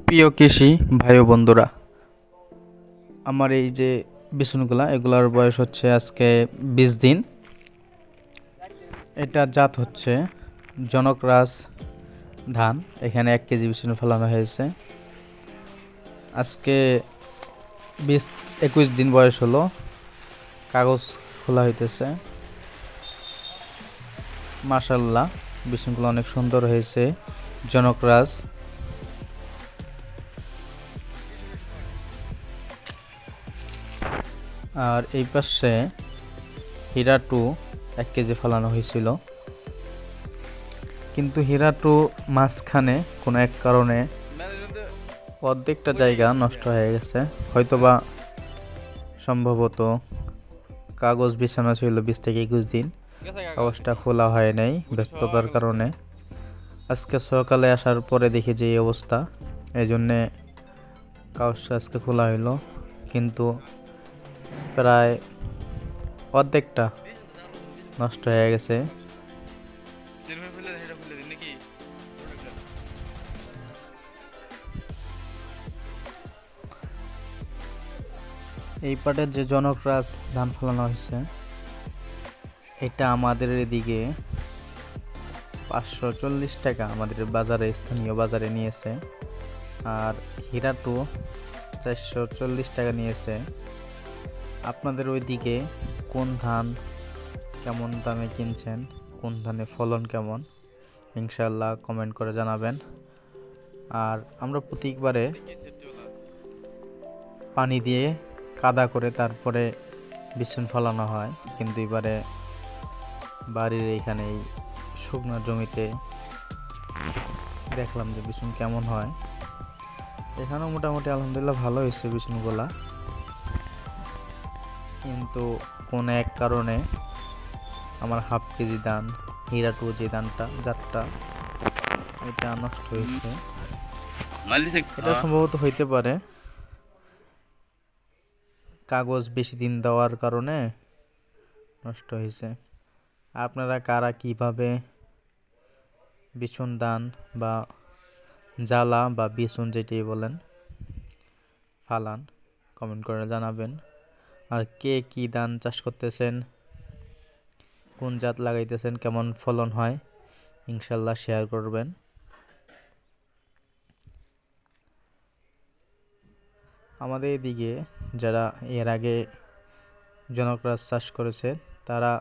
প্রিয় কৃষি ভাই ও বন্ধুরা, আমার এই যে বিচুনগুলা এগুলার বয়স হচ্ছে আজকে 20 দিন। এটা জাত হচ্ছে জনকরাজ ধান। এখানে 1 কেজি বিচুন ফেলানো হয়েছে। আজকে 20-21 দিন বয়স হলো, কাগজ খোলা হইতেছে। মাশাল্লাহ, বিচুনগুলো অনেক সুন্দর হয়েছে। জনকরাজ আর এই পাশে হীরা 2 1 কেজি ফেলানো হয়েছিল, কিন্তু হীরা 2 মাঝখানে কোনো এক কারণে অর্ধেকটা জায়গা নষ্ট হয়ে গেছে। হয়তোবা সম্ভবত কাগজ বিছানো ছিল 20-21 দিন, কাগজটা খোলা হয় নাই ব্যস্ততার কারণে। আজকে সকালে আসার পরে দেখি যে এই অবস্থা, এই জন্যে কাগজটা আজকে খোলা হইলো, কিন্তু প্রায় অর্ধেকটা নষ্ট হয়ে গেছে। এই পাটের যে জনকরাজ ধান ফলানো হয়েছে, এটা আমাদের এদিকে 540 টাকা আমাদের বাজারে, স্থানীয় বাজারে নিয়েছে। আর হীরা 2 440 টাকা নিয়েছে। আপনাদের ওইদিকে কোন ধান কেমন দামে কিনছেন, কোন ধানের ফলন কেমন, ইনশাল্লাহ কমেন্ট করে জানাবেন। আর আমরা প্রত্যেকবারে পানি দিয়ে কাদা করে তারপরে বিচুন ফলানো হয়, কিন্তু এবারে বাড়ির এইখানে এই শুকনো জমিতে দেখলাম যে বিচুন কেমন হয়। এখানেও মোটামুটি আলহামদুলিল্লাহ ভালো হয়েছে বিচুনগুলা, কিন্তু কোন এক কারণে আমার 1/2 কেজি ধান হীরা 2 যে ধানটা জাতটা, এটা নষ্ট হয়েছে। এটা সম্ভবত হইতে পারে কাগজ বেশি দিন দেওয়ার কারণে নষ্ট হয়েছে। আপনারা কারা কিভাবে বিচুন ধান বা জ্বালা বা বিচুন যেটি বলেন ফালান, কমেন্ট করে জানাবেন। আর কে কি ধান চাষ করতেছেন, কোন জাত লাগাইতেছেন, কেমন ফলন হয়, ইনশাল্লাহ শেয়ার করবেন। আমাদের এদিকে যারা এর আগে জনকরাজ চাষ করেছে, তারা